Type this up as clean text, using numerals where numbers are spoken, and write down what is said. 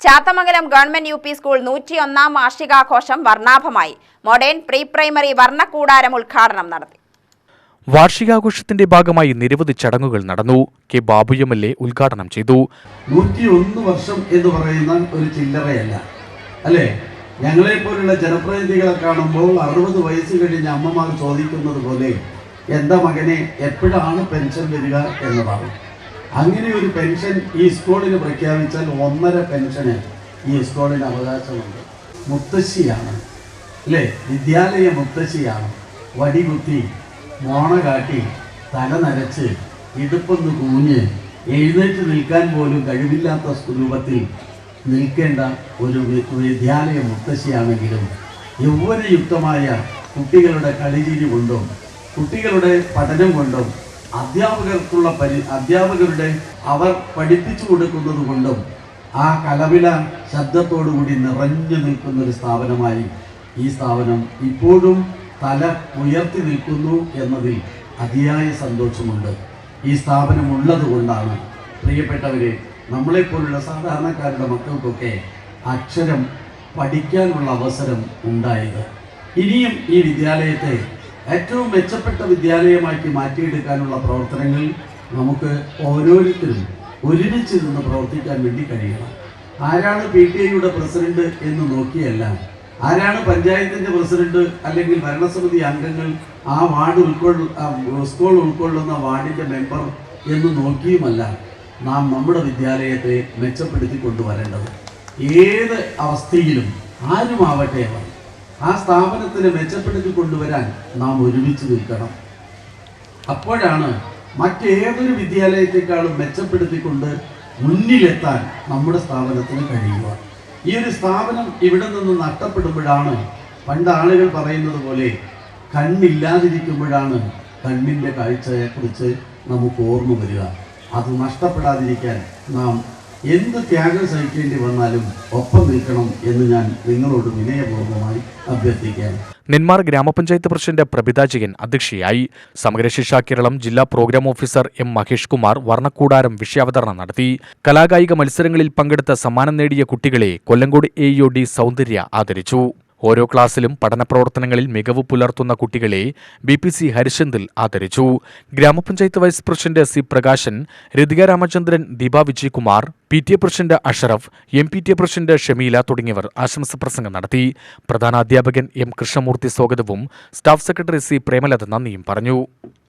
Chathamangalam government U P school 101ാം വാർഷികാഘോഷം വർണ്ണാഭമായി. മോഡേൺ പ്രീ പ്രൈമറി വർണ്ണക്കൂടാരം ഉദ്ഘാടനം നടത്തി. വാർഷികാഘോഷത്തിന്റെ ഭാഗമായി നിരവധി ചടങ്ങുകൾ നടന്നു. കെ ബാബു എം.എൽ.എ ഉദ്ഘാടനം ചെയ്തു. 101 വർഷം എന്ന് പറയുന്ന ഒരു ചില്ലറയല്ല അല്ലേ? ഞങ്ങളെപ്പോലുള്ള ജനപ്രതിനിധികളെ കാണുമ്പോൾ 60 വയസ്സ് കഴിഞ്ഞ അമ്മമാർ ചോദിക്കുന്നത് പോലെ എന്താ മകനെ എപ്പോഴാണ് പെൻഷൻ വരിക എന്നതാണ്. അങ്ങനെ ഒരു പെൻഷൻ ഈ സ്കൂളിന് പ്രഖ്യാപിച്ചാൽ 1.5 പെൻഷന് ഈ സ്കൂളിന് അവകാശമുണ്ട്. മുത്തശ്ശിയാണ് അല്ലേ? വിദ്യാലയ മുത്തശ്ശിയാണ്. വടികുത്തി മോണ കാട്ടി തല നരച്ച് ഇടുപ്പൊന്ന് കൂഞ്ഞ് എഴുന്നേറ്റ് നിൽക്കാൻ പോലും കഴിവില്ലാത്ത രൂപത്തിൽ നിൽക്കേണ്ട ഒരു വിദ്യാലയ മുത്തശ്ശിയാണെങ്കിലും യൗവനയുക്തമായ കുട്ടികളുടെ കളിചിരി കൊണ്ടും കുട്ടികളുടെ പഠനം കൊണ്ടും അധ്യാപകരുടെ അവർ പഠിപ്പിച്ചു കൊടുക്കുന്നത് കൊണ്ടും ആ കലപില ശബ്ദത്തോടുകൂടി നിറഞ്ഞു നിൽക്കുന്ന ഒരു സ്ഥാപനമായി ഈ സ്ഥാപനം ഇപ്പോഴും തല ഉയർത്തി നിൽക്കുന്നു എന്നതിൽ അതിയായ സന്തോഷമുണ്ട്. ഈ സ്ഥാപനം ഉള്ളത് കൊണ്ടാണ് പ്രിയപ്പെട്ടവരെ നമ്മളെപ്പോലുള്ള സാധാരണക്കാരുടെ മക്കൾക്കൊക്കെ അക്ഷരം പഠിക്കാനുള്ള അവസരം ഉണ്ടായത്. ഇനിയും ഈ വിദ്യാലയത്തെ ഏറ്റവും മെച്ചപ്പെട്ട വിദ്യാലയമാക്കി മാറ്റിയെടുക്കാനുള്ള പ്രവർത്തനങ്ങൾ നമുക്ക് ഓരോരുത്തരും ഒരുമിച്ച് നിന്ന് പ്രവർത്തിക്കാൻ വേണ്ടി കഴിയണം. ആരാണ് PTA പ്രസിഡന്റ് എന്ന് നോക്കിയല്ല, ആരാണ് പഞ്ചായത്തിൻ്റെ പ്രസിഡന്റ് അല്ലെങ്കിൽ ഭരണസമിതി അംഗങ്ങൾ, ആ വാർഡ് സ്കൂൾ ഉൾക്കൊള്ളുന്ന വാർഡിൻ്റെ മെമ്പർ എന്ന് നോക്കിയുമല്ല നാം നമ്മുടെ വിദ്യാലയത്തെ മെച്ചപ്പെടുത്തി കൊണ്ടുവരേണ്ടത്. ഏത് അവസ്ഥയിലും ആരുമാവട്ടെ അവർ ആ സ്ഥാപനത്തിനെ മെച്ചപ്പെടുത്തി കൊണ്ടുവരാൻ നാം ഒരുമിച്ച് നിൽക്കണം. അപ്പോഴാണ് മറ്റേതൊരു വിദ്യാലയത്തെക്കാളും മെച്ചപ്പെടുത്തിക്കൊണ്ട് മുന്നിലെത്താൻ നമ്മുടെ സ്ഥാപനത്തിന് കഴിയുക. ഈ ഒരു സ്ഥാപനം ഇവിടെ നിന്ന് നഷ്ടപ്പെടുമ്പോഴാണ് പണ്ട് ആളുകൾ പറയുന്നത് പോലെ കണ്ണില്ലാതിരിക്കുമ്പോഴാണ് കണ്ണിൻ്റെ കാഴ്ചയെക്കുറിച്ച് നമുക്ക് ഓർമ്മ വരിക. അത് നഷ്ടപ്പെടാതിരിക്കാൻ നാം എന്ത് ത്യാഗം സഹിക്കേണ്ടി വന്നാലും ഒപ്പം നിൽക്കണം എന്ന് ഞാൻ നിങ്ങളോട് വിനയപൂർവ്വമായി അഭ്യർത്ഥിക്കാൻ. നെന്മാർ ഗ്രാമപഞ്ചായത്ത് പ്രസിഡന്റ് പ്രഭിതാജയൻ അധ്യക്ഷയായി. സമഗ്ര ശിക്ഷ കേരളം ജില്ലാ programme officer M. Mahesh Kumar വർണ്ണക്കൂടാരം വിഷയാവതരണം നടത്തി. കലാകായിക മത്സരങ്ങളിൽ പങ്കെടുത്ത സമ്മാനം നേടിയ കുട്ടികളെ കൊല്ലങ്കോട് AEO സൗന്ദര്യ ആദരിച്ചു. ഓരോ ക്ലാസ്സിലും പഠന പ്രവർത്തനങ്ങളിൽ മികവ് പുലർത്തുന്ന കുട്ടികളെ BPC ഹരിശന്തിൽ ആദരിച്ചു. ഗ്രാമപഞ്ചായത്ത് vice president C. Prakashan, Rathika Ramachandran, Deepa Vijayakumar, PTA president Ashraf, MPTA president Shameela തുടങ്ങിയവർ ആശംസ പ്രസംഗം നടത്തി. പ്രധാനാധ്യാപകൻ M. കൃഷ്ണമൂർത്തി സ്വാഗതവും സ്റ്റാഫ് സെക്രട്ടറി C. പ്രേമലത നന്ദിയും പറഞ്ഞു.